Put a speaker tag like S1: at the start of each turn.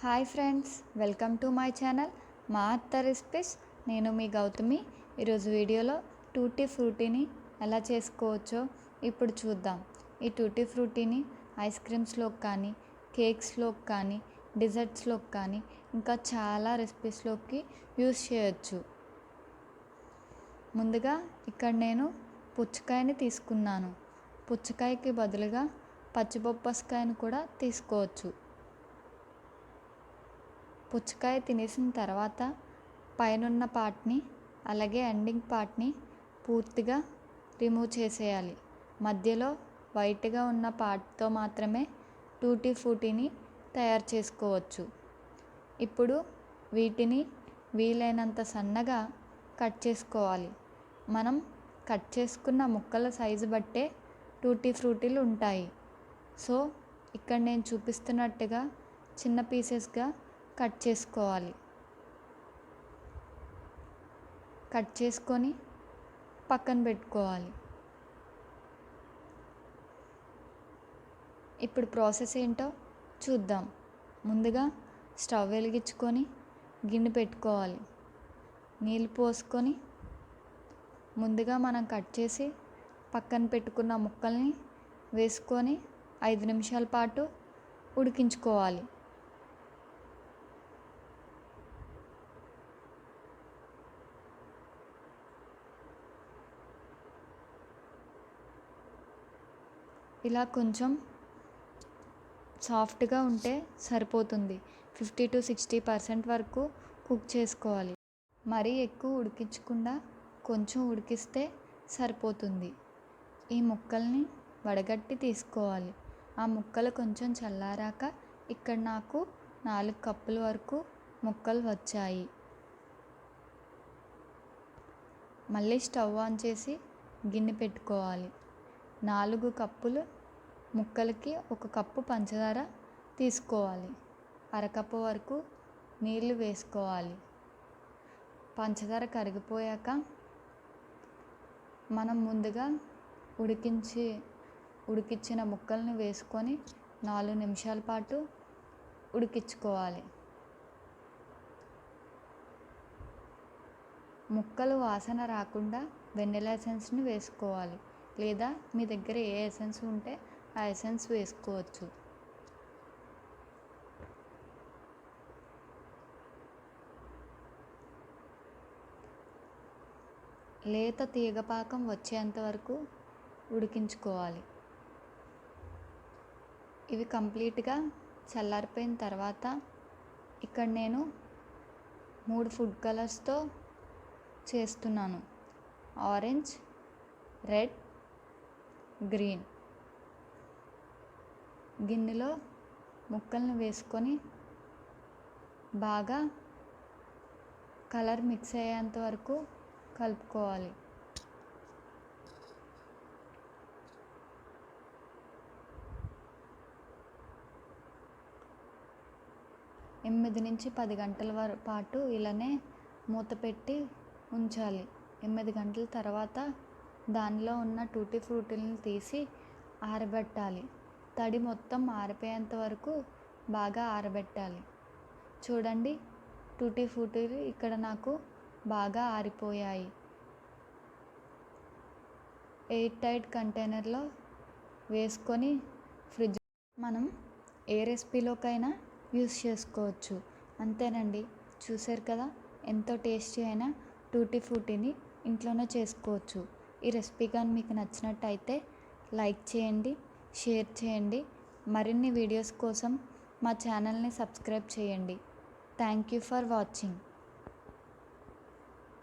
S1: Hi friends, welcome to my channel మా అత్త recipes. నేను మీ గౌతమి. ఈరోజు వీడియోలో టూటీ ఫ్రూటీని ఎలా చేసుకోవచ్చో ఇప్పుడు చూద్దాం. ఈ టూటీ ఫ్రూటీని ఐస్ క్రీమ్స్లోకి కానీ, కేక్స్లోకి కానీ, డిజర్ట్స్లోకి కానీ ఇంకా చాలా రెసిపీస్లోకి యూస్ చేయొచ్చు. ముందుగా ఇక్కడ నేను పుచ్చకాయని తీసుకున్నాను. పుచ్చకాయకి బదులుగా పచ్చిబొప్పస్కాయని కూడా తీసుకోవచ్చు. పుచ్చకాయ తినేసిన తర్వాత పైనున్న పార్ట్ని అలాగే ఎండింగ్ పార్ట్ని పూర్తిగా రిమూవ్ చేసేయాలి. మధ్యలో వైట్గా ఉన్న పార్ట్తో మాత్రమే టూటీ ఫ్రూటీని తయారు చేసుకోవచ్చు. ఇప్పుడు వీటిని వీలైనంత సన్నగా కట్ చేసుకోవాలి. మనం కట్ చేసుకున్న ముక్కల సైజు బట్టే టూటీ ఫ్రూటీలు ఉంటాయి. సో ఇక్కడ నేను చూపిస్తున్నట్టుగా చిన్న పీసెస్గా కట్ చేసుకోవాలి. కట్ చేసుకొని పక్కన పెట్టుకోవాలి. ఇప్పుడు ప్రాసెస్ ఏంటో చూద్దాం. ముందుగా స్టవ్ వెలిగించుకొని గిన్నె పెట్టుకోవాలి. నీళ్ళు పోసుకొని ముందుగా మనం కట్ చేసి పక్కన పెట్టుకున్న ముక్కల్ని వేసుకొని 5 నిమిషాల పాటు ఉడికించుకోవాలి. ఇలా కొంచెం సాఫ్ట్గా ఉంటే సరిపోతుంది. 50 to 60% వరకు కుక్ చేసుకోవాలి. మరీ ఎక్కువ ఉడికించకుండా కొంచెం ఉడికిస్తే సరిపోతుంది. ఈ ముక్కల్ని వడగట్టి తీసుకోవాలి. ఆ ముక్కలు కొంచెం చల్లారాక ఇక్కడ నాకు 4 కప్పుల వరకు ముక్కలు వచ్చాయి. మళ్ళీ స్టవ్ ఆన్ చేసి గిన్నె పెట్టుకోవాలి. 4 కప్పులు ముక్కలకి 1 కప్పు పంచదార తీసుకోవాలి. అరకప్పు వరకు నీళ్ళు వేసుకోవాలి. పంచదార కరిగిపోయాక మనం ముందుగా ఉడికించిన ముక్కల్ని వేసుకొని 4 నిమిషాల పాటు ఉడికించుకోవాలి. ముక్కలు వాసన రాకుండా వెనిలా ఎసెన్స్ని వేసుకోవాలి. లేదా మీ దగ్గర ఏ ఎసెన్స్ ఉంటే ఆ ఎసెన్స్ వేసుకోవచ్చు. లేత తీగపాకం వచ్చేంత వరకు ఉడికించుకోవాలి. ఇవి కంప్లీట్గా చల్లారిపోయిన తర్వాత ఇక్కడ నేను 3 ఫుడ్ కలర్స్తో చేస్తున్నాను. Orange, red, green. గిన్నెలో ముక్కల్ని వేసుకొని బాగా కలర్ మిక్స్ అయ్యేంత వరకు కలుపుకోవాలి. ఎనిమిది నుంచి 10 గంటల పాటు ఇలానే మూత పెట్టి ఉంచాలి. 8 గంటల తర్వాత దానిలో ఉన్న టూటీ ఫ్రూటీలను తీసి ఆరబెట్టాలి. తడి మొత్తం ఆరిపోయేంత వరకు బాగా ఆరబెట్టాలి. చూడండి, టూటీ ఫ్రూటీలు ఇక్కడ నాకు బాగా ఆరిపోయాయి. ఎయిర్ టైట్ కంటైనర్లో వేసుకొని మనం ఏ రెసిపీలోకైనా యూస్ చేసుకోవచ్చు. అంతేనండి, చూసారు కదా, ఎంతో టేస్టీ అయిన టూటీ ఫ్రూటీని ఇంట్లోనే చేసుకోవచ్చు. ఈ రెసిపీ కానీ మీకు నచ్చినట్టయితే లైక్ చేయండి, షేర్ చేయండి. మరిన్ని వీడియోస్ కోసం మా ఛానల్ని సబ్స్క్రైబ్ చేయండి. Thank you for watching.